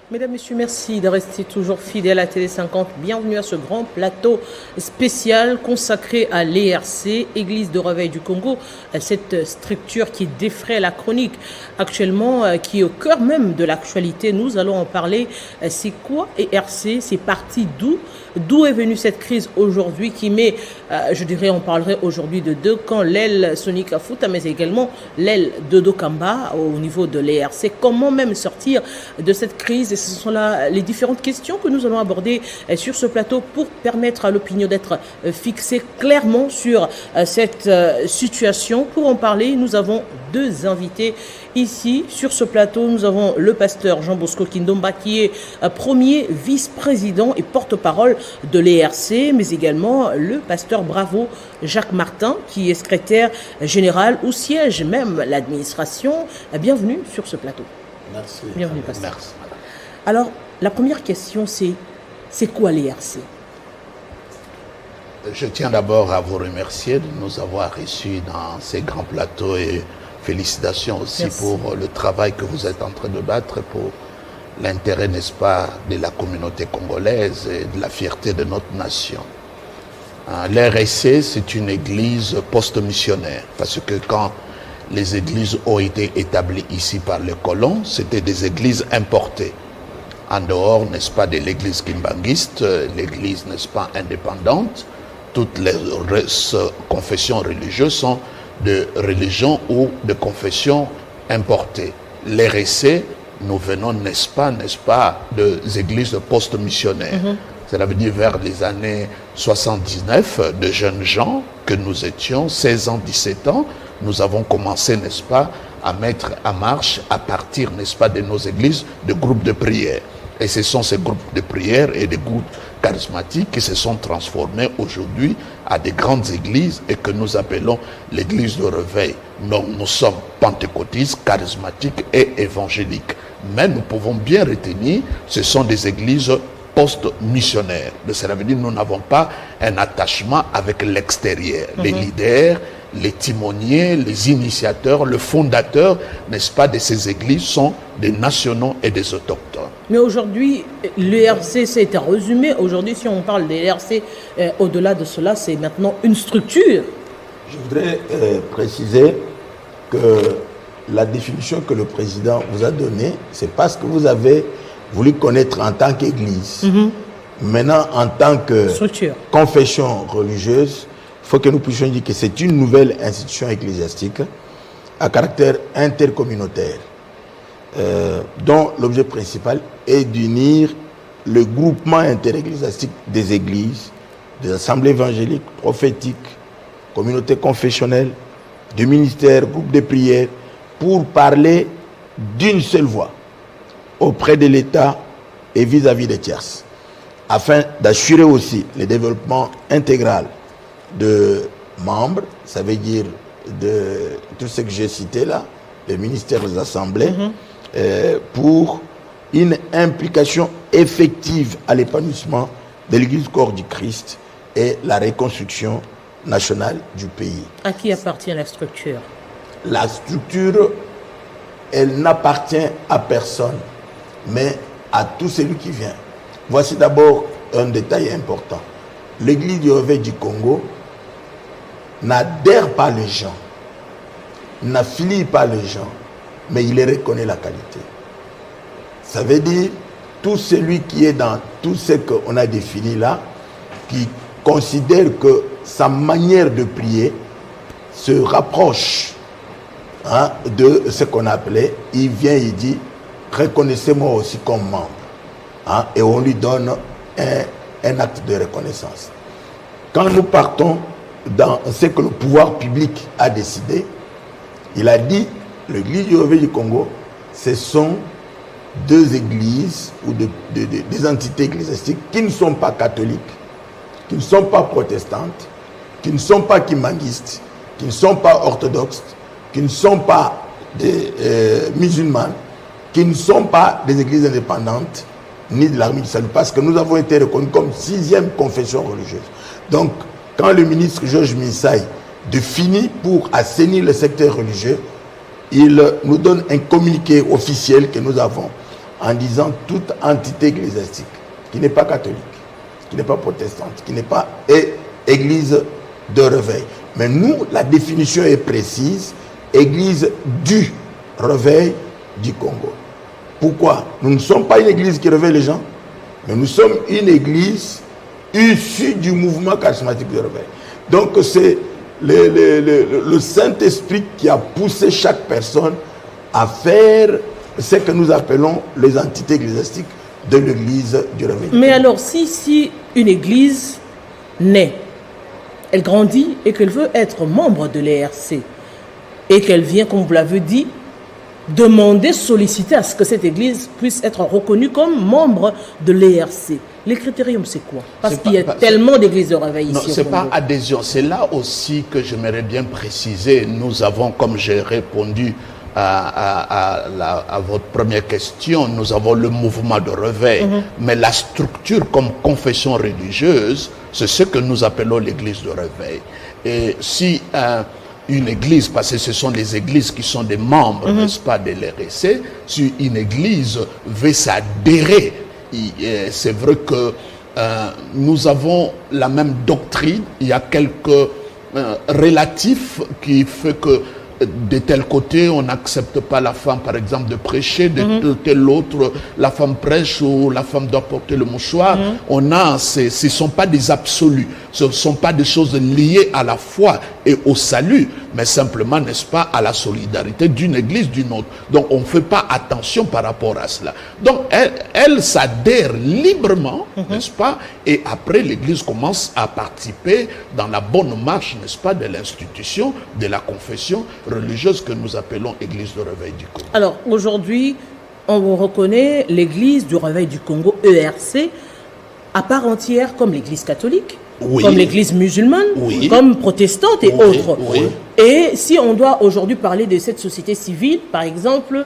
Mesdames, Messieurs, merci de rester toujours fidèles à Télé 50. Bienvenue à ce grand plateau spécial consacré à l'ERC, Église de Réveil du Congo, cette structure qui défraie la chronique actuellement, qui est au cœur même de l'actualité. Nous allons en parler. C'est quoi ERC? C'est parti d'où? D'où est venue cette crise aujourd'hui qui met, je dirais, on parlerait aujourd'hui de deux camps, l'aile Sonika Fouta, mais également l'aile de Dokamba au niveau de l'ERC. Comment même sortir de cette crise? Et ce sont là les différentes questions que nous allons aborder sur ce plateau pour permettre à l'opinion d'être fixée clairement sur cette situation. Pour en parler, nous avons deux invités ici sur ce plateau. Nous avons le pasteur Jean Bosco Kindomba qui est premier vice-président et porte-parole de l'ERC, mais également le pasteur Bravo Jacques Martin qui est secrétaire général où siège même l'administration. Bienvenue sur ce plateau. Merci. Bienvenue, pasteur. Merci, madame. Alors, la première question, c'est quoi l'ERC? Je tiens d'abord à vous remercier de nous avoir reçus dans ces grands plateaux et félicitations aussi Merci. pour le travail que vous êtes en train de battre pour l'intérêt, n'est-ce pas, de la communauté congolaise et de la fierté de notre nation. L'RSC, c'est une église post-missionnaire parce que quand les églises ont été établies ici par les colons, c'était des églises importées. En dehors, n'est-ce pas, de l'église kimbanguiste, l'église, n'est-ce pas, indépendante, toutes les confessions religieuses sont de religion ou de confession importée. L'RSC, nous venons, n'est-ce pas, des églises post-missionnaires. Cela veut dire vers les années 79, de jeunes gens que nous étions, 16 ans, 17 ans, nous avons commencé, n'est-ce pas, à mettre en marche, à partir, n'est-ce pas, de nos églises, de groupes de prière. Et ce sont ces groupes de prière et des groupes charismatiques qui se sont transformés aujourd'hui à des grandes églises et que nous appelons l'église de réveil. Nous sommes pentecôtistes, charismatiques et évangéliques. Mais nous pouvons bien retenir, ce sont des églises post-missionnaires. Cela veut dire que nous n'avons pas un attachement avec l'extérieur. Les leaders, les timoniers, les initiateurs, le fondateur, n'est-ce pas, de ces églises sont des nationaux et des autochtones. Mais aujourd'hui, l'ERC, c'est un résumé. Aujourd'hui, si on parle de l'ERC, au-delà de cela, c'est maintenant une structure. Je voudrais préciser que la définition que le président vous a donnée, c'est parce que vous avez voulu connaître en tant qu'église. Maintenant, en tant que Structure. confession religieuse, il faut que nous puissions dire que c'est une nouvelle institution ecclésiastique à caractère intercommunautaire, dont l'objet principal est d'unir le groupement interecclésiastique des églises, des assemblées évangéliques, prophétiques, communautés confessionnelles, de ministères, groupes de prière, pour parler d'une seule voix auprès de l'État et vis-à-vis des tierces, afin d'assurer aussi le développement intégral de membres, ça veut dire de tout ce que j'ai cité là, les ministères des assemblées, pour une implication effective à l'épanouissement de l'Église corps du Christ et la reconstruction nationale du pays. À qui appartient la structure? La structure, elle n'appartient à personne, mais à tout celui qui vient. Voici d'abord un détail important. L'Église du Réveil du Congo n'adhère pas les gens, n'affilie pas les gens, mais il reconnaît la qualité. Ça veut dire tout celui qui est dans tout ce qu'on a défini là, qui considère que sa manière de prier se rapproche de ce qu'on appelait, il vient, il dit, reconnaissez-moi aussi comme membre. Et on lui donne un acte de reconnaissance. Quand nous partons dans ce que le pouvoir public a décidé, il a dit, l'Église du Réveil du Congo, ce sont deux églises ou des entités ecclésiastiques qui ne sont pas catholiques, qui ne sont pas protestantes, qui ne sont pas kimbanguistes, qui ne sont pas orthodoxes, qui ne sont pas des musulmanes, qui ne sont pas des églises indépendantes, ni de l'armée du salut, parce que nous avons été reconnus comme 6e confession religieuse. Donc, quand le ministre Georges Minsaï définit pour assainir le secteur religieux, il nous donne un communiqué officiel que nous avons en disant toute entité ecclésiastique qui n'est pas catholique, qui n'est pas protestante, qui n'est pas église de réveil. Mais nous, la définition est précise, église du réveil du Congo. Pourquoi? Nous ne sommes pas une église qui réveille les gens, mais nous sommes une église issue du mouvement charismatique de réveil. Donc c'est le Saint-Esprit qui a poussé chaque personne à faire ce que nous appelons les entités ecclésiastiques de l'église du réveil. Mais alors, si une église naît, elle grandit et qu'elle veut être membre de l'ERC, et qu'elle vient, comme vous l'avez dit, demander, solliciter à ce que cette église puisse être reconnue comme membre de l'ERC. Les critériums, c'est quoi? Parce qu'il y a tellement d'églises de réveil ici. Non, ce n'est pas adhésion. C'est là aussi que j'aimerais bien préciser. Nous avons, comme j'ai répondu à votre première question, nous avons le mouvement de réveil. Mais la structure comme confession religieuse, c'est ce que nous appelons l'église de réveil. Et si une église, parce que ce sont les églises qui sont des membres, n'est-ce pas, de l'RSC, si une église veut s'adhérer, c'est vrai que nous avons la même doctrine. Il y a quelques relatifs qui fait que de tel côté, on n'accepte pas la femme, par exemple, de prêcher, de tel autre, la femme prêche ou la femme doit porter le mouchoir. Ce ne sont pas des absolus, ce ne sont pas des choses liées à la foi et au salut, mais simplement, n'est-ce pas, à la solidarité d'une église, d'une autre. Donc, on ne fait pas attention par rapport à cela. Donc, elle s'adhère librement, n'est-ce pas, et après, l'église commence à participer dans la bonne marche, n'est-ce pas, de l'institution, de la confession religieuse que nous appelons Église du Réveil du Congo. Alors, aujourd'hui, on reconnaît l'Église du Réveil du Congo, ERC, à part entière comme l'Église catholique, comme l'Église musulmane, comme protestante et autres. Et si on doit aujourd'hui parler de cette société civile, par exemple,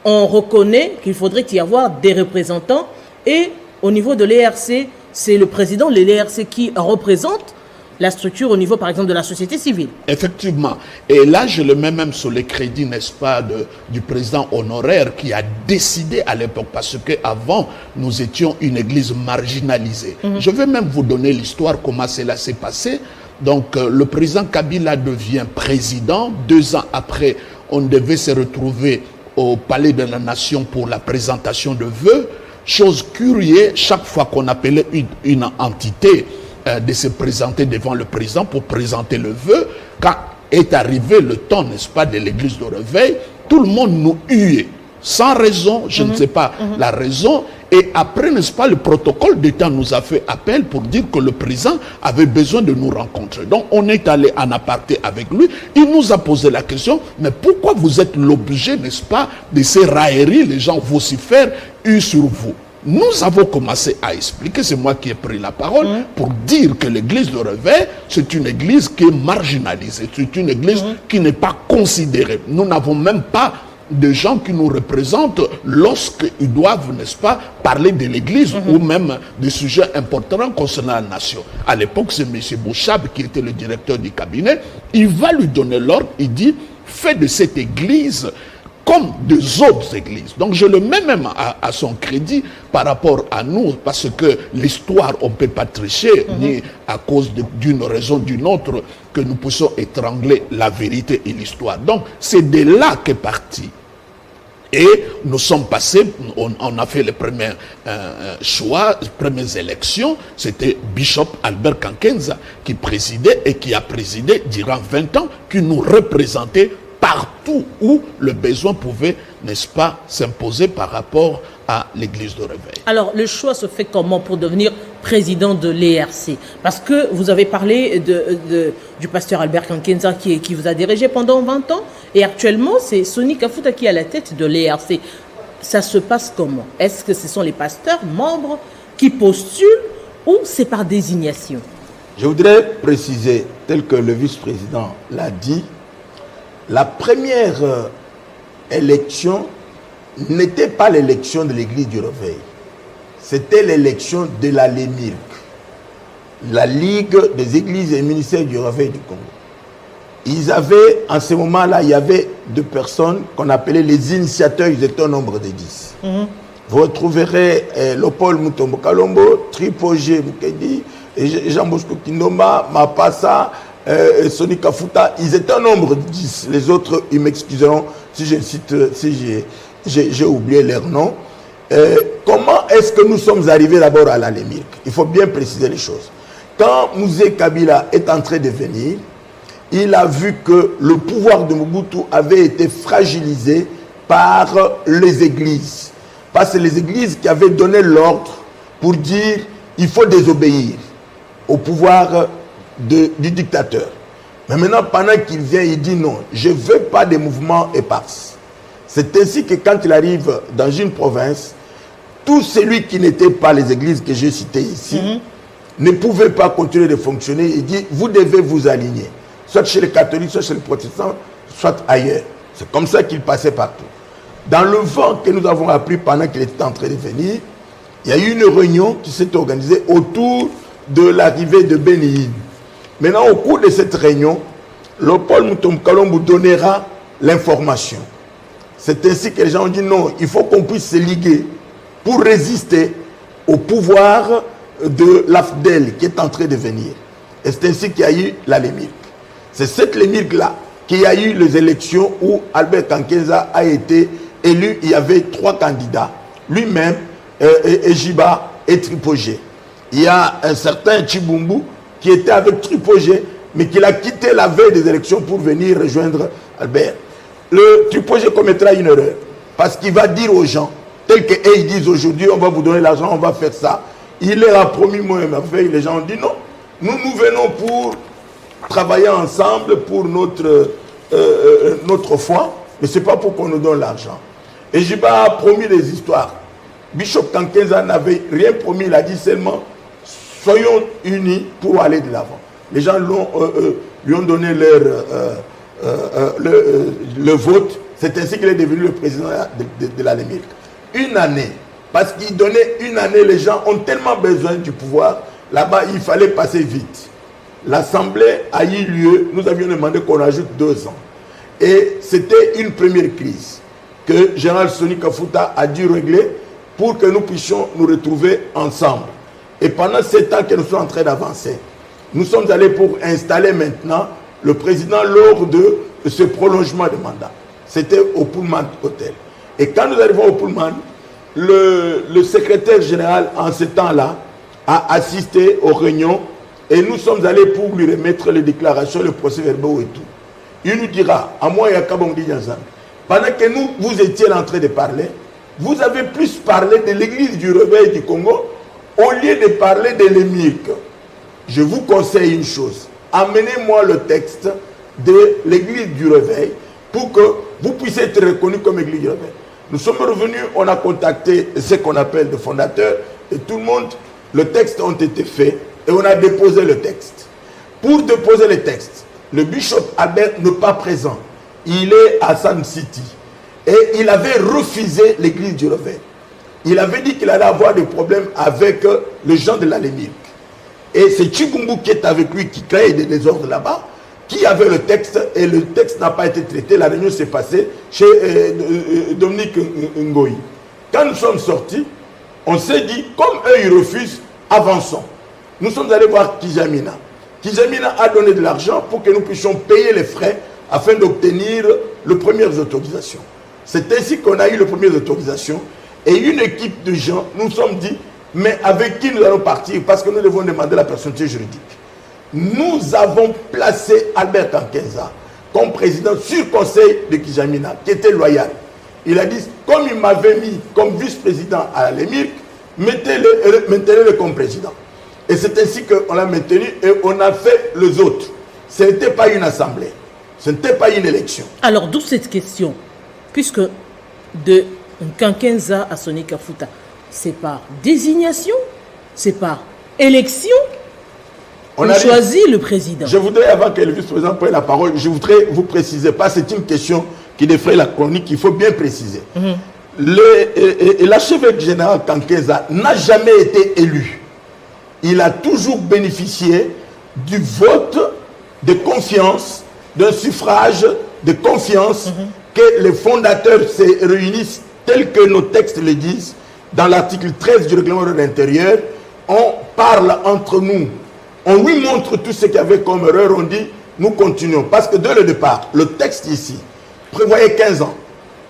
on reconnaît qu'il faudrait y avoir des représentants et au niveau de l'ERC, c'est le président de l'ERC qui représente la structure au niveau, par exemple, de la société civile. Effectivement. Et là, je le mets même sur les crédits, n'est-ce pas, du président honoraire qui a décidé à l'époque, parce qu'avant, nous étions une église marginalisée. Je vais même vous donner l'histoire, comment cela s'est passé. Donc, le président Kabila devient président. 2 ans après, on devait se retrouver au Palais de la Nation pour la présentation de vœux. Chose curieuse, chaque fois qu'on appelait une entité de se présenter devant le président pour présenter le vœu, quand est arrivé le temps, n'est-ce pas, de l'église de réveil, tout le monde nous huait, sans raison, je ne sais pas la raison, et après, n'est-ce pas, le protocole d'État nous a fait appel pour dire que le président avait besoin de nous rencontrer. Donc, on est allé en aparté avec lui, il nous a posé la question, mais pourquoi vous êtes l'objet, n'est-ce pas, de ces railleries, les gens vocifèrent, huent sur vous? Nous avons commencé à expliquer, c'est moi qui ai pris la parole, pour dire que l'église de réveil, c'est une église qui est marginalisée, c'est une église qui n'est pas considérée. Nous n'avons même pas de gens qui nous représentent lorsqu'ils doivent, n'est-ce pas, parler de l'église ou même des sujets importants concernant la nation. À l'époque, c'est M. Bouchab qui était le directeur du cabinet. Il va lui donner l'ordre, il dit, fais de cette église comme des autres églises. Donc je le mets même à son crédit par rapport à nous, parce que l'histoire, on ne peut pas tricher, ni à cause d'une raison ou d'une autre, que nous puissions étrangler la vérité et l'histoire. Donc c'est de là qu'est parti. Et nous sommes passés, on a fait les premiers choix, les premières élections, c'était Bishop Albert Kankenza qui présidait et qui a présidé durant 20 ans, qui nous représentait partout où le besoin pouvait, n'est-ce pas, s'imposer par rapport à l'église de réveil. Alors, le choix se fait comment pour devenir président de l'ERC? Parce que vous avez parlé du pasteur Albert Kankenza qui vous a dirigé pendant 20 ans, et actuellement, c'est Sonny Kafuta qui est à la tête de l'ERC. Ça se passe comment? Est-ce que ce sont les pasteurs, membres, qui postulent, ou c'est par désignation? Je voudrais préciser, tel que le vice-président l'a dit, la première élection n'était pas l'élection de l'église du réveil. C'était l'élection de la LEMIRC, la Ligue des églises et ministères du réveil du Congo. Ils avaient, en ce moment-là, il y avait 2 personnes qu'on appelait les initiateurs, ils étaient au nombre de 10. vous retrouverez Léopold Mutombo Kalombo, Tripogé Mukedi, Jean Bosco Kinoma, Mapassa, Soni Kafuta. Ils étaient un nombre de 10. Les autres, ils m'excuseront si je cite, si j'ai oublié leur nom. Comment est-ce que nous sommes arrivés d'abord à la Lémirk? Il faut bien préciser les choses. Quand Mouzé Kabila est en train de venir, il a vu que le pouvoir de Mobutu avait été fragilisé par les églises. Parce que les églises qui avaient donné l'ordre pour dire il faut désobéir au pouvoir du dictateur. Mais maintenant, pendant qu'il vient, il dit non, je ne veux pas des mouvements épars. C'est ainsi que quand il arrive dans une province, tout celui qui n'était pas les églises que j'ai citées ici ne pouvait pas continuer de fonctionner. Il dit, vous devez vous aligner, soit chez les catholiques, soit chez les protestants, soit ailleurs. C'est comme ça qu'il passait partout. Dans le vent que nous avons appris pendant qu'il était en train de venir, il y a eu une réunion qui s'est organisée autour de l'arrivée de Béni. Maintenant, au cours de cette réunion, Léopold Mutombo Kalombo donnera l'information. C'est ainsi que les gens ont dit non, il faut qu'on puisse se liguer pour résister au pouvoir de l'AFDEL qui est en train de venir. Et c'est ainsi qu'il y a eu la Lémirk. C'est cette Lémirk-là qu'il y a eu les élections où Albert Kankenza a été élu. Il y avait 3 candidats, lui-même, Ejiba et Tripogé. Il y a un certain Chibumbu qui était avec Tripogé, mais qui l'a quitté la veille des élections pour venir rejoindre Albert. Le Tripogé commettra une erreur, parce qu'il va dire aux gens, tel qu'ils disent aujourd'hui, on va vous donner l'argent, on va faire ça. Il leur a promis moi et ma fille, les gens ont dit non, nous venons pour travailler ensemble pour notre foi, mais ce n'est pas pour qu'on nous donne l'argent. Et Jiba a promis des histoires. Bishop Kankenza n'avait rien promis, il a dit seulement soyons unis pour aller de l'avant. Les gens lui ont donné le vote. C'est ainsi qu'il est devenu le président de la Lémirk. Une année, parce qu'il donnait une année, les gens ont tellement besoin du pouvoir. Là-bas, il fallait passer vite. L'Assemblée a eu lieu, nous avions demandé qu'on ajoute 2 ans. Et c'était une première crise que Général Soni Kafuta a dû régler pour que nous puissions nous retrouver ensemble. Et pendant 7 ans que nous sommes en train d'avancer, nous sommes allés pour installer maintenant le président lors de ce prolongement de mandat. C'était au Pullman Hotel. Et quand nous arrivons au Pullman, le secrétaire général en ce temps-là a assisté aux réunions et nous sommes allés pour lui remettre les déclarations, le procès-verbaux et tout. Il nous dira, à moi et à Kabongdi Nyanzan, pendant que vous étiez en train de parler, vous avez plus parlé de l'église du réveil du Congo au lieu de parler de l'Émirk. Je vous conseille une chose, amenez-moi le texte de l'église du réveil pour que vous puissiez être reconnu comme église du réveil. Nous sommes revenus, on a contacté ce qu'on appelle le fondateur et tout le monde, le texte ont été faits et on a déposé le texte. Pour déposer le texte, le bishop Albert n'est pas présent. Il est à Sun City. Et il avait refusé l'église du réveil. Il avait dit qu'il allait avoir des problèmes avec les gens de la Lémirk. Et c'est Chibumbu qui est avec lui, qui crée des désordres là-bas, qui avait le texte, et le texte n'a pas été traité. La réunion s'est passée chez Dominique Ngoï. Quand nous sommes sortis, on s'est dit, comme eux ils refusent, avançons. Nous sommes allés voir Kijamina. Kijamina a donné de l'argent pour que nous puissions payer les frais afin d'obtenir les premières autorisations. C'est ainsi qu'on a eu les premières autorisations. Et une équipe de gens, nous sommes dit, mais avec qui nous allons partir? Parce que nous devons demander la personnalité juridique. Nous avons placé Albert Kankenza comme président sur conseil de Kijamina, qui était loyal. Il a dit, comme il m'avait mis comme vice-président à la Lémirk, mettez-le comme président. Et c'est ainsi qu'on l'a maintenu et on a fait les autres. Ce n'était pas une assemblée. Ce n'était pas une élection. Alors, d'où cette question? Puisque de Kankenza à Soni Kafuta, c'est par désignation, c'est par élection. On choisit le président. Je voudrais, avant que le vice-président prenne la parole, je voudrais vous préciser, parce que c'est une question qui défraie la chronique, il faut bien préciser. L'archevêque général Kankenza n'a jamais été élu. Il a toujours bénéficié du vote de confiance, d'un suffrage de confiance, que les fondateurs se réunissent tel que nos textes le disent, dans l'article 13 du règlement de l'intérieur, on parle entre nous. On lui montre tout ce qu'il y avait comme erreur, on dit, nous continuons. Parce que dès le départ, le texte ici prévoyait 15 ans.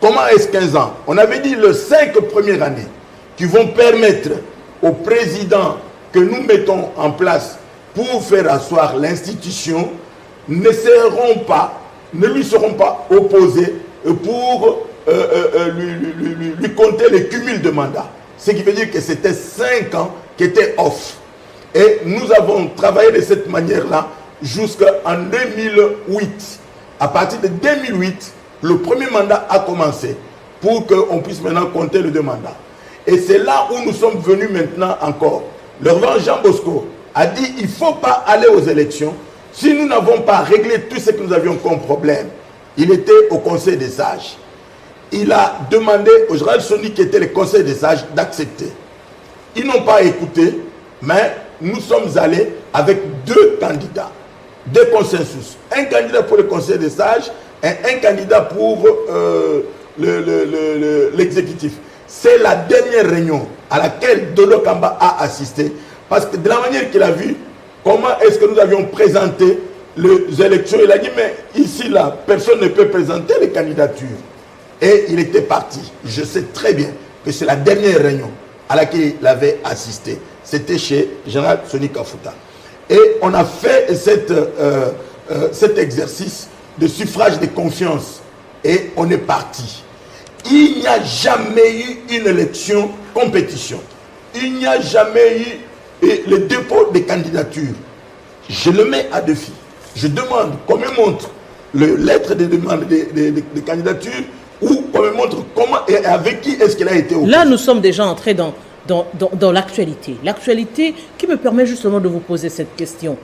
Comment est-ce 15 ans? On avait dit les 5 premières années qui vont permettre au président que nous mettons en place pour faire asseoir l'institution ne lui seront pas opposés pour lui compter le cumul de mandats. Ce qui veut dire que c'était 5 ans qui étaient off. Et nous avons travaillé de cette manière-là jusqu'en 2008. À partir de 2008, le premier mandat a commencé pour qu'on puisse maintenant compter les 2 mandats. Et c'est là où nous sommes venus maintenant encore. Le reverend Jean Bosco a dit il ne faut pas aller aux élections si nous n'avons pas réglé tout ce que nous avions comme problème. Il était au Conseil des sages. Il a demandé au général Sony, qui était le Conseil des sages, d'accepter. Ils n'ont pas écouté, mais nous sommes allés avec 2 candidats, 2 consensus. Un candidat pour le Conseil des sages et un candidat pour l'exécutif. C'est la dernière réunion à laquelle Dodo Kamba a assisté, parce que de la manière qu'il a vu, comment est-ce que nous avions présenté les élections, il a dit, mais ici, là, personne ne peut présenter les candidatures. Et il était parti. Je sais très bien que c'est la dernière réunion à laquelle il avait assisté. C'était chez Général Sony Kafuta. Et on a fait cet exercice de suffrage de confiance. Et on est parti. Il n'y a jamais eu une élection compétition. Il n'y a jamais eu le dépôt des candidatures. Je le mets à défi. Je demande qu'on me montre le lettre de demande de candidature ou qu'on me montre comment et avec qui est-ce qu'il a été opposé. Là, nous sommes déjà entrés dans l'actualité. L'actualité qui me permet justement de vous poser cette question.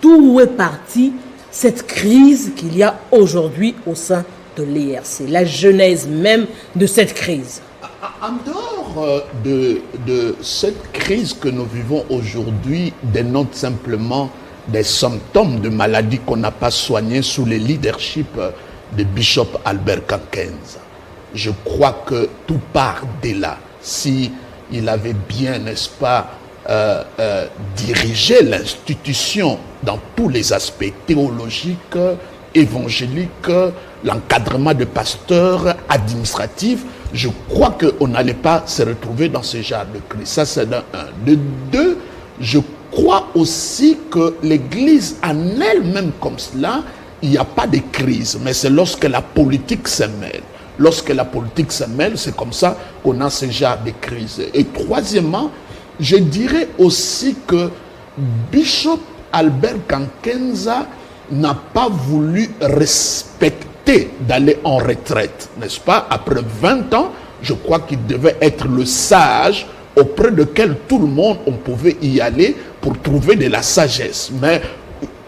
D'où est partie cette crise qu'il y a aujourd'hui au sein de l'ERC, la genèse même de cette crise? En dehors de cette crise que nous vivons aujourd'hui, dénote simplement des symptômes de maladies qu'on n'a pas soignées sous le leadership de Bishop Albert Kankenza. Je crois que tout part de là. Si il avait bien, n'est-ce pas, dirigé l'institution dans tous les aspects théologiques, évangéliques, l'encadrement de pasteurs, administratifs, je crois qu'on n'allait pas se retrouver dans ce genre de crise. Ça, c'est d'un. De 2, je crois aussi que l'Église en elle-même comme cela, il n'y a pas de crise, mais c'est lorsque la politique se mêle. Lorsque la politique se mêle, c'est comme ça qu'on a ce genre de crise. Et troisièmement, je dirais aussi que Bishop Albert Kankenza n'a pas voulu respecter d'aller en retraite, n'est-ce pas? Après 20 ans, je crois qu'il devait être le sage auprès duquel tout le monde, on pouvait y aller pour trouver de la sagesse. Mais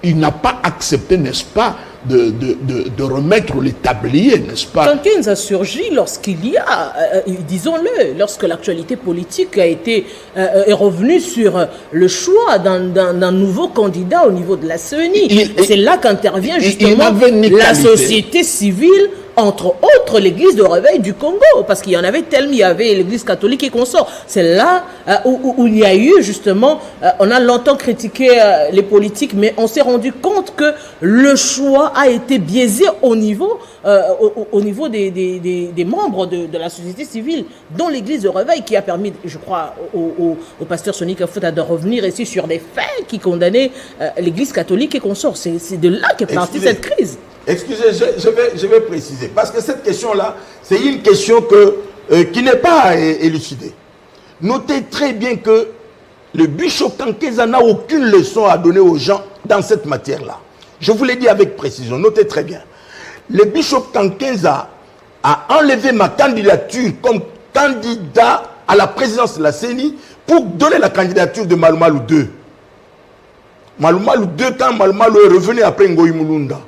il n'a pas accepté, n'est-ce pas, de remettre les tabliers, n'est-ce pas? Kankenza a surgi lorsqu'il y a, disons-le, lorsque l'actualité politique est revenue sur le choix d'un nouveau candidat au niveau de la CENI. C'est là qu'intervient justement la société civile, entre autres l'église de réveil du Congo, parce qu'il y en avait tellement, il y avait l'église catholique et consorts. C'est là où il y a eu justement, on a longtemps critiqué les politiques, mais on s'est rendu compte que le choix a été biaisé au niveau des membres de la société civile, dont l'église de réveil, qui a permis, je crois, au pasteur Sony Kafuta de revenir ici sur des faits qui condamnaient l'église catholique et consorts. C'est de là qu'est partie cette crise. Excusez, je vais préciser, parce que cette question-là, c'est une question qui n'est pas élucidée. Notez très bien que le bishop Kankenza n'a aucune leçon à donner aux gens dans cette matière-là. Je vous l'ai dit avec précision, notez très bien. Le bishop Kankenza a enlevé ma candidature comme candidat à la présidence de la CENI pour donner la candidature de Malumalu 2. Malumalu 2, quand Malumalu est revenu après Ngoyi Mulunda.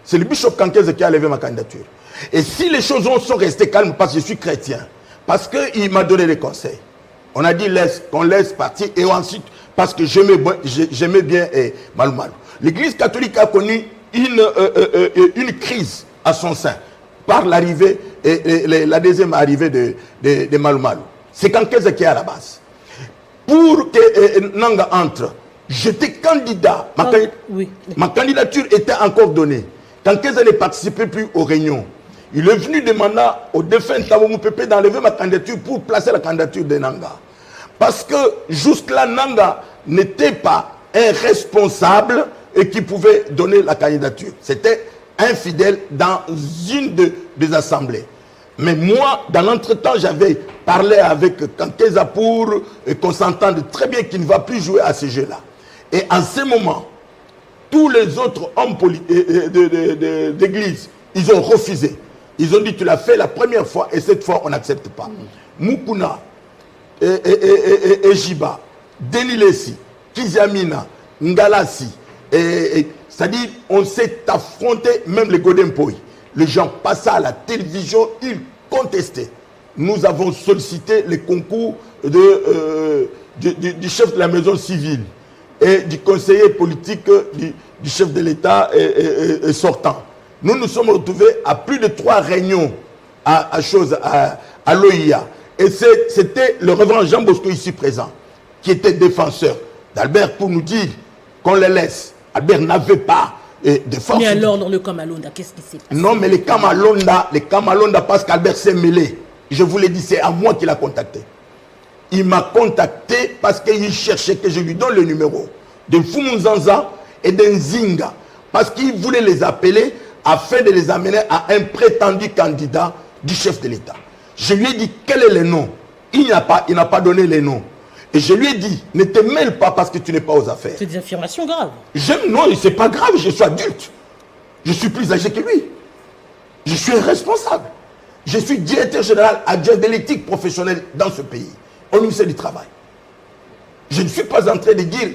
C'est le bishop Kankenza qui a levé ma candidature. Et si les choses sont restées calmes, parce que je suis chrétien, parce qu'il m'a donné des conseils, on a dit qu'on laisse partir, et ensuite, parce que j'aimais bien Malumalu. L'Église catholique a connu une crise à son sein, par l'arrivée, la deuxième arrivée de Malumalu. C'est Kankeza qui est à la base. Pour que Nanga entre, j'étais candidat. Ma candidature était encore donnée. Kankeza ne participait plus aux réunions. Il est venu demander au défunt Thabo Moupepe d'enlever ma candidature pour placer la candidature de Nanga. Parce que jusque-là, Nanga n'était pas un responsable et qui pouvait donner la candidature. C'était un fidèle dans une des assemblées. Mais moi, dans l'entretemps, j'avais parlé avec Kankeza pour qu'on s'entende très bien qu'il ne va plus jouer à ce jeu-là. Et en ce moment, tous les autres hommes d'église, ils ont refusé. Ils ont dit, tu l'as fait la première fois et cette fois, on n'accepte pas. Mukuna, Ejiba, Denilesi, Kizamina, Ngalasi, c'est-à-dire, on s'est affronté, même les Godempoy. Les gens passaient à la télévision, ils contestaient. Nous avons sollicité les concours du chef de la maison civile et du conseiller politique du chef de l'État sortant. Nous nous sommes retrouvés à plus de 3 réunions à l'OIA. Et c'était le révérend Jean Bosco ici présent, qui était défenseur d'Albert pour nous dire qu'on les laisse. Albert n'avait pas de force. Mais alors, dans le Kamalonda, qu'est-ce qui s'est passé? Non, mais les Kamalonda, parce qu'Albert s'est mêlé. Je vous l'ai dit, c'est à moi qu'il a contacté. Il m'a contacté parce qu'il cherchait que je lui donne le numéro de Fumunzanza et d'Nzinga. Parce qu'il voulait les appeler afin de les amener à un prétendu candidat du chef de l'État. Je lui ai dit, quel est le nom? Il n'a pas donné les noms. Et je lui ai dit, ne te mêle pas parce que tu n'es pas aux affaires. C'est des affirmations graves. Non, c'est pas grave, je suis adulte. Je suis plus âgé que lui. Je suis responsable. Je suis directeur général adjoint de l'éthique professionnelle dans ce pays, au ministère du Travail. Je ne suis pas en train de dire...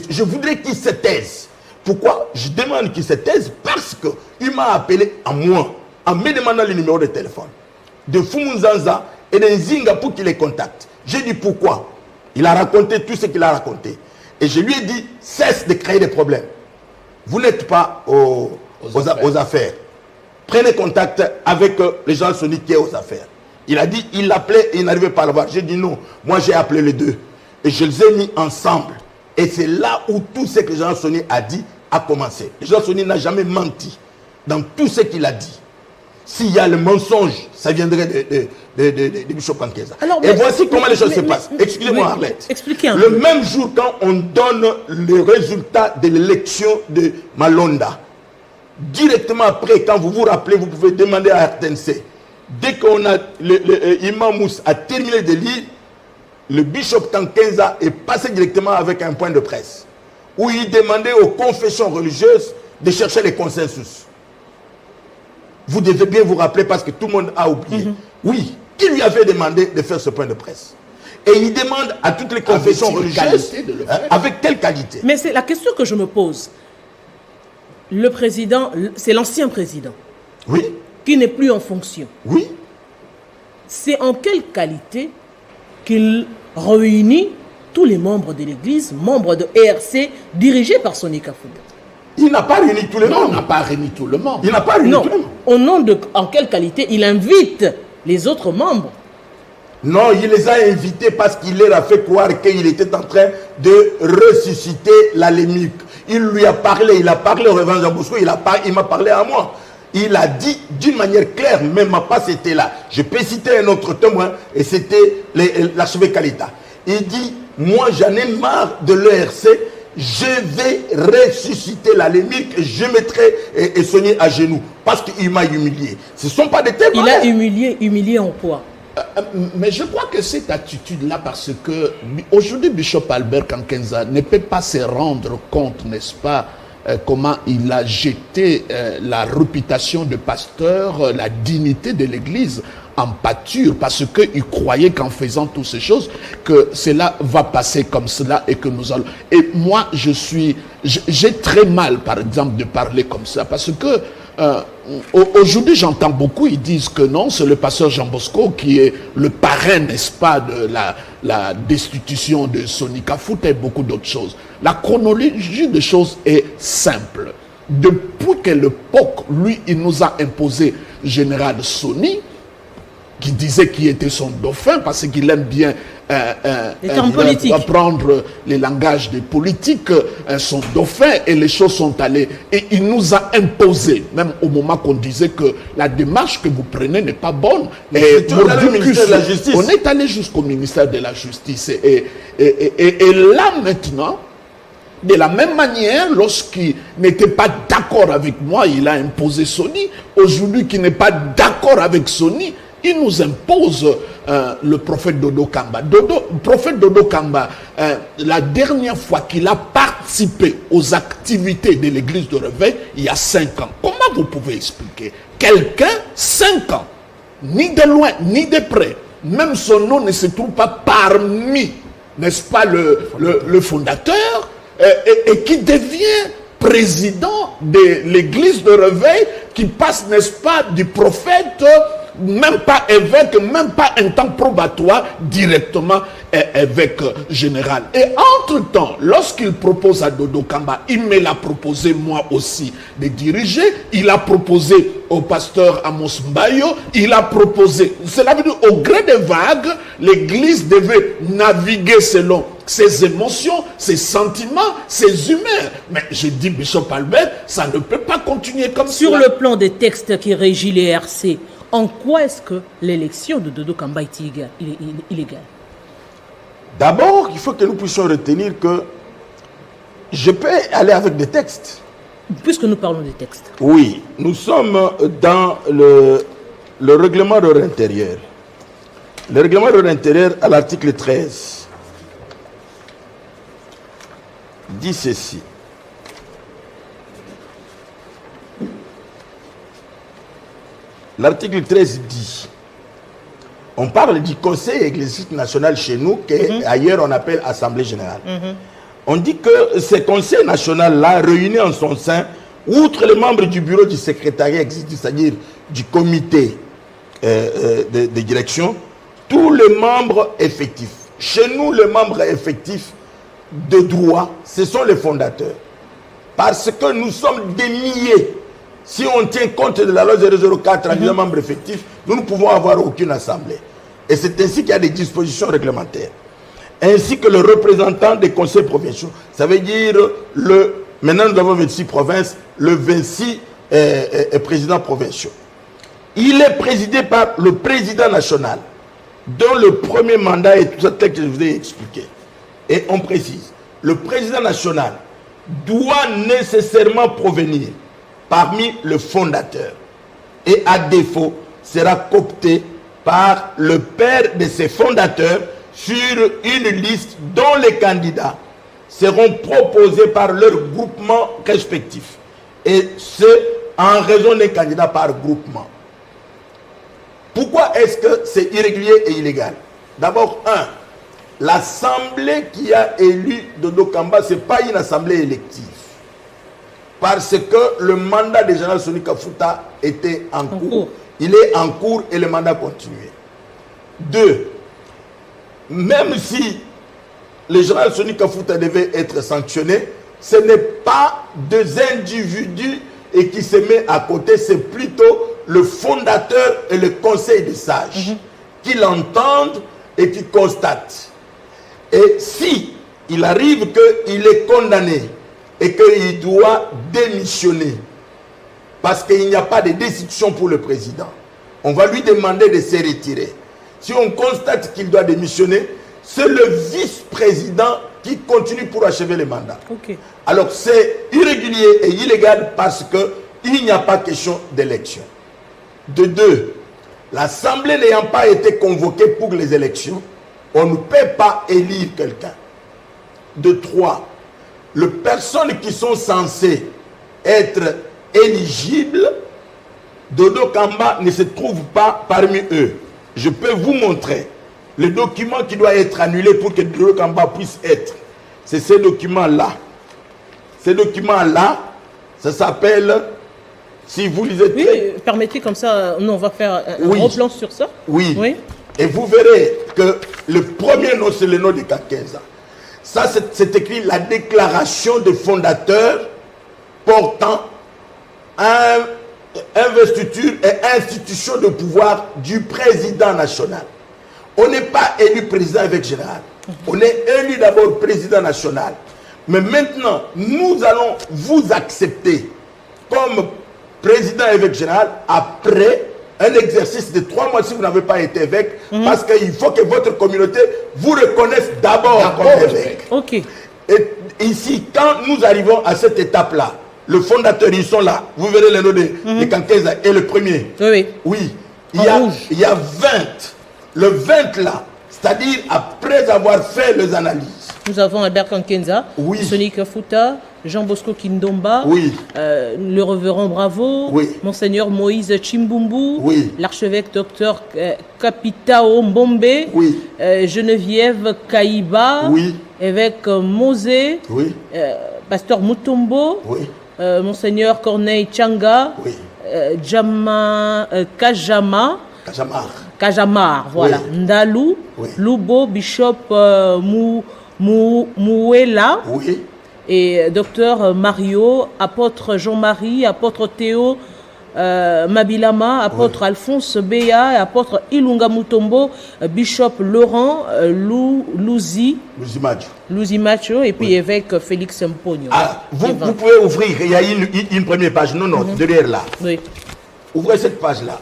je voudrais qu'il se taise. Pourquoi? Je demande qu'il se taise parce qu'il m'a appelé à moi, en me demandant le numéro de téléphone de Fumunzanza et de Nzinga pour qu'il les contacte. J'ai dit pourquoi. Il a raconté tout ce qu'il a raconté. Et je lui ai dit, cesse de créer des problèmes. Vous n'êtes pas aux affaires. Prenez contact avec les gens Sony qui est aux affaires. Il a dit, il l'appelait et il n'arrivait pas à l'avoir. J'ai dit non, moi j'ai appelé les deux. Et je les ai mis ensemble. Et c'est là où tout ce que Jean Sony a dit a commencé. Jean Sony n'a jamais menti dans tout ce qu'il a dit. S'il y a le mensonge, ça viendrait de Bishop Kankeza. Et voici comment les choses se passent. Excusez-moi, Arlette. Expliquez un peu. Le même jour, quand on donne le résultat de l'élection de Malonda, directement après, quand vous vous rappelez, vous pouvez demander à RTNC. Dès qu'on a Imam Mouss a terminé de lire, le Bishop Kankeza est passé directement avec un point de presse où il demandait aux confessions religieuses de chercher les consensus. Vous devez bien vous rappeler parce que tout le monde a oublié. Oui, qui lui avait demandé de faire ce point de presse? Et il demande à toutes les confessions religieuses avec quelle qualité? Mais c'est la question que je me pose. Le président, c'est l'ancien président. Oui. Qui n'est plus en fonction. Oui. C'est en quelle qualité qu'il réunit tous les membres de l'Église, membres de ERC, dirigés par Sonika Fouda? Il n'a pas réuni tous les membres. Non, il n'a pas réuni tout le monde. Il n'a pas réuni tous les membres. Au nom de... En quelle qualité il invite les autres membres? Non, il les a invités parce qu'il leur a fait croire qu'il était en train de ressusciter la lémique. Il lui a parlé, il a parlé au révérend Jean Bosco, il m'a parlé à moi. Il a dit d'une manière claire, même ma passe était là. Je peux citer un autre témoin, et c'était l'archevêque Kalita. Il dit, moi j'en ai marre de l'ERC, je vais ressusciter la lémique et je mettrai et Sony à genoux. Parce qu'il m'a humilié. Ce ne sont pas des témoins. Il a humilié en quoi? Mais je crois que cette attitude-là, parce que aujourd'hui, Bishop Albert Kankeza ne peut pas se rendre compte, n'est-ce pas, comment il a jeté la réputation de pasteur, la dignité de l'Église en pâture, parce qu'il croyait qu'en faisant toutes ces choses, que cela va passer comme cela et que nous allons... Et moi, j'ai très mal, par exemple, de parler comme ça, parce que aujourd'hui, j'entends beaucoup, ils disent que non, c'est le pasteur Jean Bosco qui est le parrain, n'est-ce pas, de la destitution de Sonika Fouda et beaucoup d'autres choses. La chronologie des choses est simple. Depuis que l'époque, lui, il nous a imposé Général Sony, qui disait qui était son dauphin, parce qu'il aime bien apprendre les langages des politiques, son dauphin, et les choses sont allées. Et il nous a imposé, même au moment qu'on disait que la démarche que vous prenez n'est pas bonne. Et on est allé jusqu'au ministère de la Justice. Et là maintenant, de la même manière, lorsqu'il n'était pas d'accord avec moi, il a imposé Sony. Aujourd'hui, qui n'est pas d'accord avec Sony, il nous impose le prophète Dodo Kamba. Le prophète Dodo Kamba, la dernière fois qu'il a participé aux activités de l'église de Réveil, il y a 5 ans. Comment vous pouvez expliquer quelqu'un, 5 ans, ni de loin, ni de près, même son nom ne se trouve pas parmi, n'est-ce pas, le fondateur, et qui devient président de l'église de Réveil, qui passe, n'est-ce pas, du prophète, même pas évêque, même pas un temps probatoire, directement évêque général. Et entre-temps, lorsqu'il propose à Dodo Kamba, il me l'a proposé moi aussi de diriger, il a proposé au pasteur Amos Mbayo, il a proposé, cela veut dire au gré des vagues, l'église devait naviguer selon ses émotions, ses sentiments, ses humeurs. Mais je dis, Bishop Albert, ça ne peut pas continuer comme ça. Sur le plan des textes qui régissent les RC, en quoi est-ce que l'élection de Dodo Kamba est illégale? D'abord, il faut que nous puissions retenir que je peux aller avec des textes. Puisque nous parlons des textes. Oui, nous sommes dans le règlement de l'intérieur. Le règlement de l'intérieur à l'article 13 dit ceci. L'article 13 dit, on parle du Conseil ecclésiastique national chez nous, qu'ailleurs on appelle Assemblée générale. On dit que ce Conseil national-là réunit en son sein, outre les membres du bureau du secrétariat exécutif, c'est-à-dire du comité de direction, tous les membres effectifs. Chez nous, les membres effectifs de droit, ce sont les fondateurs. Parce que nous sommes des milliers. Si on tient compte de la loi 004 en membres effectifs, nous ne pouvons avoir aucune assemblée. Et c'est ainsi qu'il y a des dispositions réglementaires. Ainsi que le représentant des conseils provinciaux. Ça veut dire, maintenant nous avons 26 provinces, le 26 présidents provinciaux. Il est présidé par le président national, dont le premier mandat est tout ça tel que je vous ai expliqué. Et on précise, le président national doit nécessairement provenir parmi le fondateur et à défaut sera coopté par le père de ses fondateurs sur une liste dont les candidats seront proposés par leur groupement respectif, et ce en raison des candidats par groupement. Pourquoi est-ce que c'est irrégulier et illégal? D'abord, l'assemblée qui a élu Dodo Kamba, ce n'est pas une assemblée élective. Parce que le mandat de général Sony Kafuta était en cours. Il est en cours et le mandat continue. 2. Même si le général Sony Kafuta devait être sanctionné, ce n'est pas deux individus et qui se met à côté, c'est plutôt le fondateur et le conseil des sages qui l'entendent et qui constatent. Et si il arrive qu'il est condamné et qu'il doit démissionner parce qu'il n'y a pas de décision pour le président, on va lui demander de se retirer. Si on constate qu'il doit démissionner, c'est le vice-président qui continue pour achever le mandat. Alors c'est irrégulier et illégal parce qu'il n'y a pas question d'élection. De 2, l'Assemblée n'ayant pas été convoquée pour les élections, on ne peut pas élire quelqu'un. De 3, les personnes qui sont censées être éligibles, Dodo Kamba ne se trouve pas parmi eux. Je peux vous montrer le document qui doit être annulé pour que Dodo Kamba puisse être. C'est ce document-là. Ce document-là, ça s'appelle, si vous lisez... Oui, permettez comme ça, nous on va faire un gros plan sur ça. Oui. Et vous verrez que le premier nom, c'est le nom de Kakeza. Ça, c'est écrit la déclaration de fondateur portant un investiture et institution de pouvoir du président national. On n'est pas élu président évêque général. On est élu d'abord président national. Mais maintenant, nous allons vous accepter comme président évêque général après un exercice de 3 mois si vous n'avez pas été évêque, parce qu'il faut que votre communauté vous reconnaisse d'abord comme évêque. Ok. Et ici, quand nous arrivons à cette étape-là, le fondateur, ils sont là. Vous verrez le nom de Kankeza est le premier. Oui. Oui. En rouge. Il y a 20. Le 20 là, c'est-à-dire après avoir fait les analyses. Nous avons Albert Kankenza, Oui. Sonny Kafuta, Jean Bosco Kindomba, Oui. le révérend Bravo, Oui. Monseigneur Moïse Chimbumbu, Oui. l'archevêque docteur Kapitao Mbombe, Oui. Geneviève Kaïba, Oui. évêque Mosé, Oui. pasteur Mutombo, Oui. Monseigneur Corneille Changa, Oui. Kajama, Kajamar. voilà. Oui. Ndalou, Oui. Lubo, Bishop Mouela, Oui. et docteur Mario, apôtre Jean-Marie, apôtre Théo Mabilama, apôtre Alphonse Béa, apôtre Ilunga Mutombo, Bishop Laurent Louzi Macho, et puis évêque Félix Mpogno. Ah, vous pouvez ouvrir, il y a une première page, non, derrière là. Oui. Ouvrez cette page-là.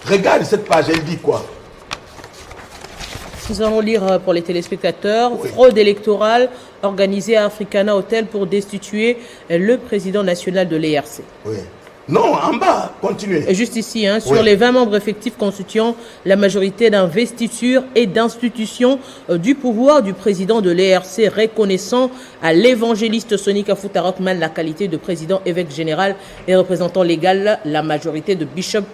Regarde cette page, elle dit quoi? Nous allons lire pour les téléspectateurs. Oui. Fraude électorale organisée à Africana Hotel pour destituer le président national de l'ERC. Oui. Non, en bas, continuez. Et juste ici, sur Oui. les 20 membres effectifs constituant la majorité d'investiture et d'institution du pouvoir du président de l'ERC, reconnaissant à l'évangéliste Sonny Kafuta Rockman la qualité de président évêque général et représentant légal la majorité de Bishop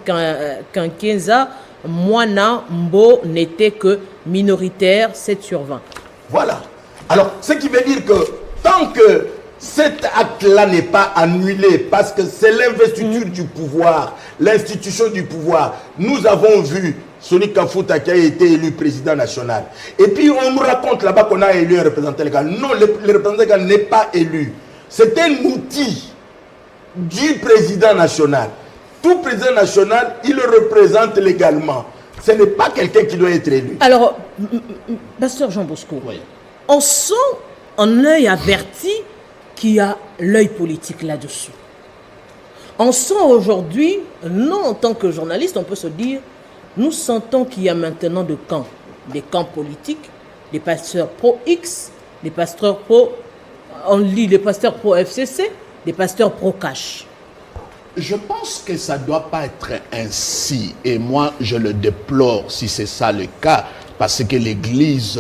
Kankenza, Mwana Mbo n'était que minoritaire, 7/20. Voilà. Alors, ce qui veut dire que tant que cet acte-là n'est pas annulé, parce que c'est l'investiture du pouvoir, l'institution du pouvoir, nous avons vu Sonny Kafuta qui a été élu président national. Et puis on nous raconte là-bas qu'on a élu un représentant légal. Non, le représentant légal n'est pas élu. C'est un outil du président national. Tout président national, il le représente légalement. Ce n'est pas quelqu'un qui doit être élu. Alors, pasteur Jean Bosco, on sent un œil averti qu'il y a l'œil politique là-dessus. On sent aujourd'hui, non en tant que journaliste, on peut se dire, nous sentons qu'il y a maintenant deux camps. Des camps politiques, des pasteurs pro-X, des pasteurs on lit les pasteurs pro-FCC, des pasteurs pro-cash. Je pense que ça ne doit pas être ainsi. Et moi, je le déplore si c'est ça le cas. Parce que l'Église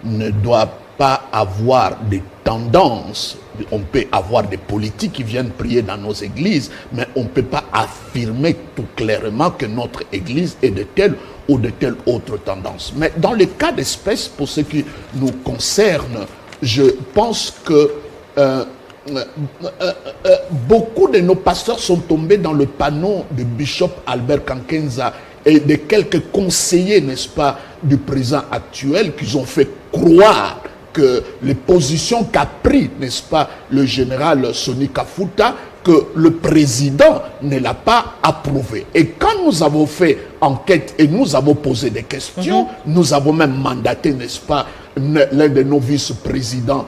ne doit pas avoir des tendances. On peut avoir des politiques qui viennent prier dans nos églises, mais on ne peut pas affirmer tout clairement que notre Église est de telle ou de telle autre tendance. Mais dans le cas d'espèce, pour ce qui nous concerne, je pense que beaucoup de nos pasteurs sont tombés dans le panneau de Bishop Albert Kankenza et de quelques conseillers, n'est-ce pas, du président actuel, qui ont fait croire que les positions qu'a pris, n'est-ce pas, le général Sonny Kafuta, que le président ne l'a pas approuvé. Et quand nous avons fait enquête et nous avons posé des questions, nous avons même mandaté, n'est-ce pas, l'un de nos vice-présidents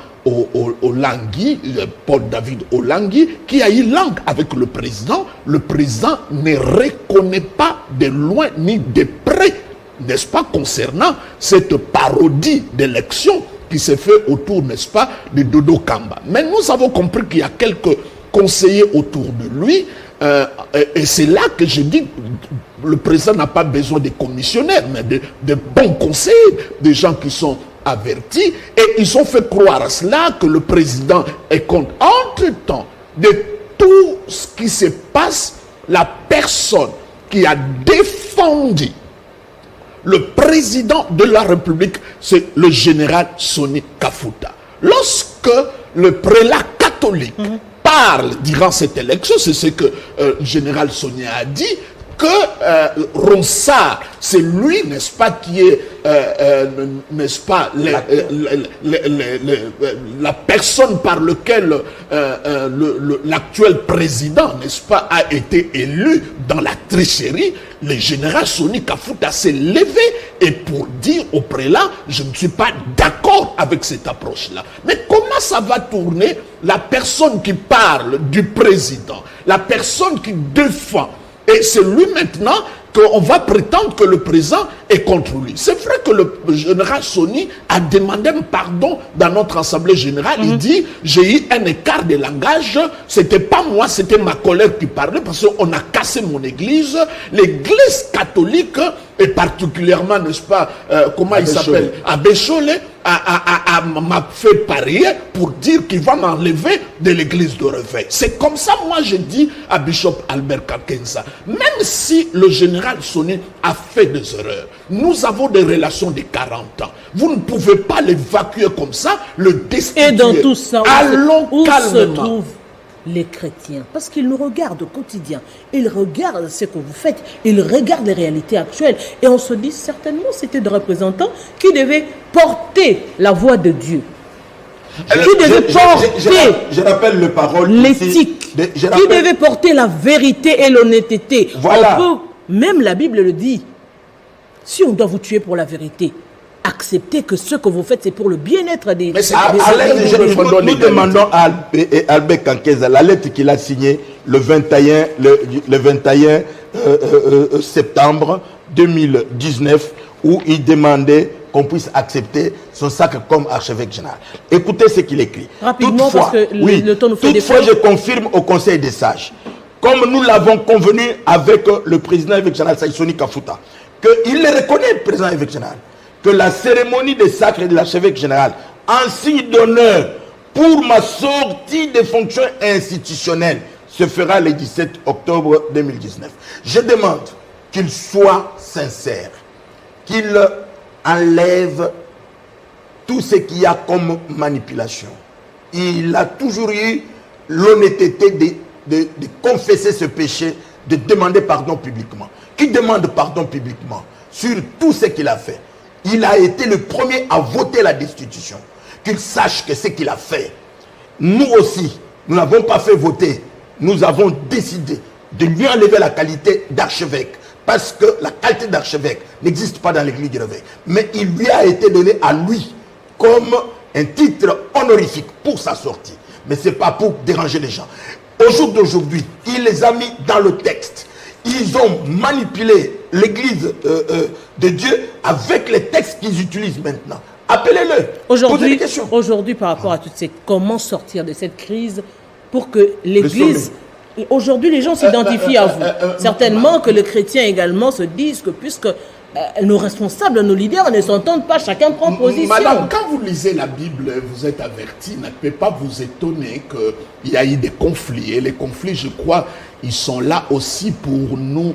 Olangui, Paul-David Olangui, qui a eu langue avec le président ne reconnaît pas de loin ni de près, n'est-ce pas, concernant cette parodie d'élection qui s'est fait autour, n'est-ce pas, de Dodo Kamba. Mais nous avons compris qu'il y a quelques conseillers autour de lui, et c'est là que je dis, le président n'a pas besoin de commissionnaires, mais de bons conseillers, des gens qui sont avertis, et ils ont fait croire à cela que le président est contre. Entre-temps, de tout ce qui se passe, la personne qui a défendu le président de la République, c'est le général Sonny Kafuta. Lorsque le prélat catholique parle durant cette élection, c'est ce que le général Sonny a dit, que Ronsard, c'est lui, n'est-ce pas, qui est, n'est-ce pas, la personne par laquelle l'actuel président, n'est-ce pas, a été élu dans la tricherie. Le général Soni Kafuta s'est levé et pour dire au prélat, je ne suis pas d'accord avec cette approche-là. Mais comment ça va tourner? La personne qui parle du président, la personne qui défend, et c'est lui maintenant qu'on va prétendre que le président est contre lui. C'est vrai que le général Soni a demandé pardon dans notre assemblée générale. Il dit, j'ai eu un écart de langage, c'était pas moi, c'était ma colère qui parlait parce qu'on a cassé mon église. L'église catholique, et particulièrement, n'est-ce pas, comment il s'appelle, Abbé Cholé, m'a fait parier pour dire qu'il va m'enlever de l'église de Réveil. C'est comme ça, moi, je dis à Bishop Albert Kakenza, même si le général Soni a fait des erreurs, nous avons des relations de 40 ans. Vous ne pouvez pas l'évacuer comme ça, le destituer. Et dans tout ça, allons où calmement. se trouvent les chrétiens? Parce qu'ils nous regardent au quotidien. Ils regardent ce que vous faites. Ils regardent les réalités actuelles. Et on se dit certainement c'était des représentants qui devaient porter la voix de Dieu. Qui devaient porter je rappelle le parole l'éthique. Qui devaient porter la vérité et l'honnêteté. Voilà. Même la Bible le dit. Si on doit vous tuer pour la vérité, acceptez que ce que vous faites, c'est pour le bien-être des... Mais nous demandons à Albert Kankeza la lettre qu'il a signée le 21 septembre 2019, où il demandait qu'on puisse accepter son sacre comme archevêque général. Écoutez ce qu'il écrit. Rapidement, parce que le temps nous fait toutefois, je confirme au Conseil des sages, comme nous l'avons convenu avec le président évêque général Soni Kafuta, qu'il le reconnaît, le président évêque général, que la cérémonie des sacres de l'archevêque général, en signe d'honneur pour ma sortie des fonctions institutionnelles, se fera le 17 octobre 2019. Je demande qu'il soit sincère, qu'il enlève tout ce qu'il y a comme manipulation. Il a toujours eu l'honnêteté de confesser ce péché, de demander pardon publiquement. Qui demande pardon publiquement sur tout ce qu'il a fait? Il a été le premier à voter la destitution. Qu'il sache que ce qu'il a fait. Nous aussi, nous n'avons pas fait voter. Nous avons décidé de lui enlever la qualité d'archevêque. Parce que la qualité d'archevêque n'existe pas dans l'église du Réveil. Mais il lui a été donné à lui comme un titre honorifique pour sa sortie. Mais ce n'est pas pour déranger les gens. Au jour d'aujourd'hui, il les a mis dans le texte. Ils ont manipulé l'église de Dieu avec les textes qu'ils utilisent maintenant. Appelez-le. Aujourd'hui, par rapport à toutes ces... Comment sortir de cette crise pour que l'église... Aujourd'hui, les gens s'identifient à vous. Certainement que les chrétiens également se disent que puisque nos responsables, nos leaders ne s'entendent pas, chacun prend position. Madame, quand vous lisez la Bible, vous êtes averti, ne peut pas vous étonner qu'il y a eu des conflits. Et les conflits, je crois, ils sont là aussi pour nous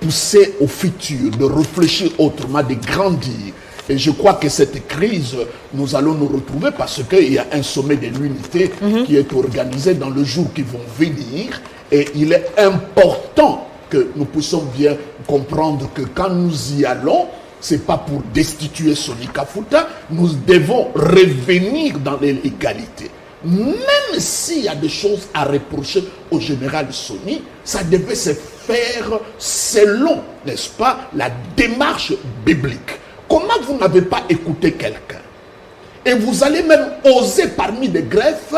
pousser au futur, de réfléchir autrement, de grandir. Et je crois que cette crise, nous allons nous retrouver parce qu'il y a un sommet de l'unité qui est organisé dans le jour qui vont venir. Et il est important que nous puissions bien comprendre que quand nous y allons, ce n'est pas pour destituer Soni Kafuta, nous devons revenir dans l'égalité. Même s'il y a des choses à reprocher au général Soni, ça devait se faire selon, n'est-ce pas, la démarche biblique. Comment vous n'avez pas écouté quelqu'un? Et vous allez même oser parmi les greffes,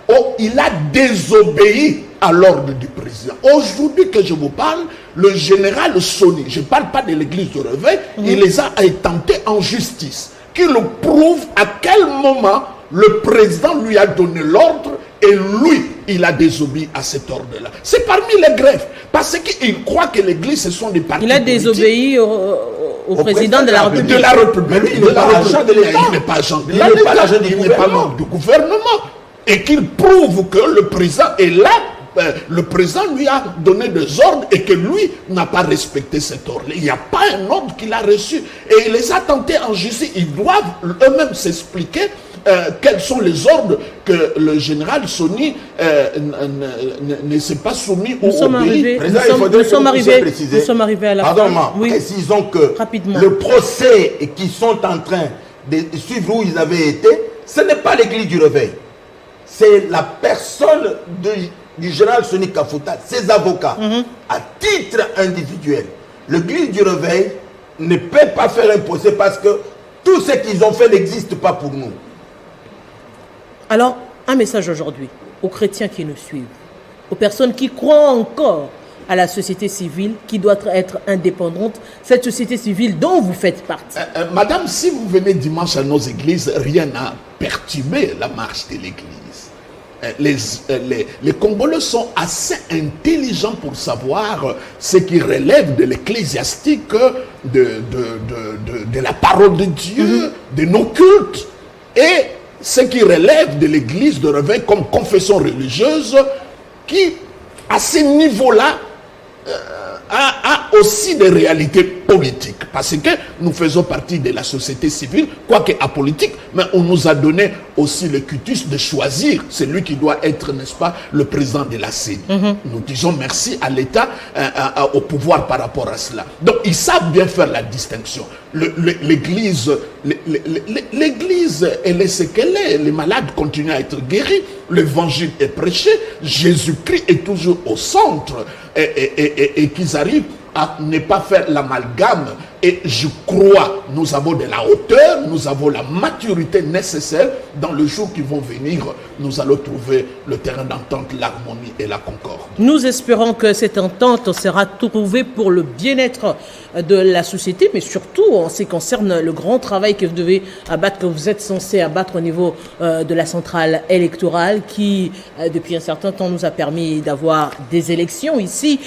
oh, il a désobéi à l'ordre du président. Aujourd'hui que je vous parle, le général Soni, je ne parle pas de l'église de Réveil, il les a tentés en justice, qui le prouve à quel moment le président lui a donné l'ordre et lui, il a désobéi à cet ordre-là. C'est parmi les greffes, parce qu'il croit que l'église, ce sont des partis politiques. Il a désobéi au président de la République. De la République. Mais lui, il n'est pas agent de l'État. Il n'est pas agent de l'État. Il n'est pas membre du gouvernement. Et qu'il prouve que le président est là, le président lui a donné des ordres et que lui n'a pas respecté cet ordre. Il n'y a pas un ordre qu'il a reçu. Et il les a tentés en justice. Ils doivent eux-mêmes s'expliquer. quels sont les ordres que le général Sony ne s'est pas soumis nous sommes arrivés, nous sommes arrivés à la fin. Oui. Précisons que rapidement, le procès qui sont en train de suivre où ils avaient été, ce n'est pas l'église du Réveil. C'est la personne du général Sony Kafuta, ses avocats, à titre individuel. L'église du Réveil ne peut pas faire un procès parce que tout ce qu'ils ont fait n'existe pas pour nous. Alors, un message aujourd'hui aux chrétiens qui nous suivent, aux personnes qui croient encore à la société civile qui doit être indépendante, cette société civile dont vous faites partie. Madame, si vous venez dimanche à nos églises, rien n'a perturbé la marche de l'église. Les Congolais sont assez intelligents pour savoir ce qui relève de l'ecclésiastique, de la parole de Dieu, de nos cultes, et ce qui relève de l'église de réveil comme confession religieuse, qui, à ce niveau-là, a aussi des réalités politiques. Parce que nous faisons partie de la société civile, quoique apolitique, mais on nous a donné aussi le cutus de choisir celui qui doit être, n'est-ce pas, le président de la CENI. Nous disons merci à l'État, au pouvoir par rapport à cela. Donc, ils savent bien faire la distinction. L'église, elle est ce qu'elle est. Les malades continuent à être guéris. L'évangile est prêché. Jésus-Christ est toujours au centre. Et qu'ils arrivent à ne pas faire l'amalgame. Et je crois, nous avons de la hauteur, nous avons la maturité nécessaire. Dans le jour qui vont venir, nous allons trouver le terrain d'entente, l'harmonie et la concorde. Nous espérons que cette entente sera trouvée pour le bien-être de la société, mais surtout en ce qui concerne le grand travail que vous devez abattre, que vous êtes censé abattre au niveau de la centrale électorale qui, depuis un certain temps, nous a permis d'avoir des élections ici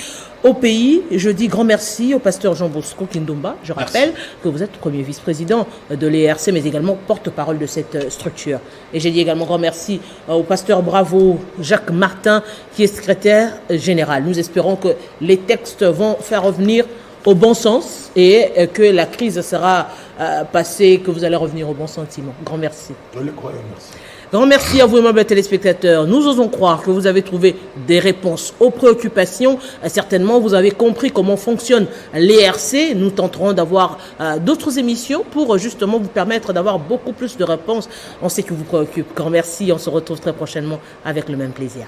au pays. Je dis grand merci au pasteur Jean Bosco Kindomba. Je rappelle que vous êtes premier vice-président de l'ERC, mais également porte-parole de cette structure. Et j'ai dit également grand merci au pasteur Bravo Jacques Martin, qui est secrétaire général. Nous espérons que les textes vont faire revenir au bon sens et que la crise sera passée, que vous allez revenir au bon sentiment. Grand merci. Je le crois, merci. Grand merci à vous, mes téléspectateurs. Nous osons croire que vous avez trouvé des réponses aux préoccupations. Certainement, vous avez compris comment fonctionne l'ERC. Nous tenterons d'avoir d'autres émissions pour justement vous permettre d'avoir beaucoup plus de réponses en ce qui vous préoccupe. Grand merci. On se retrouve très prochainement avec le même plaisir.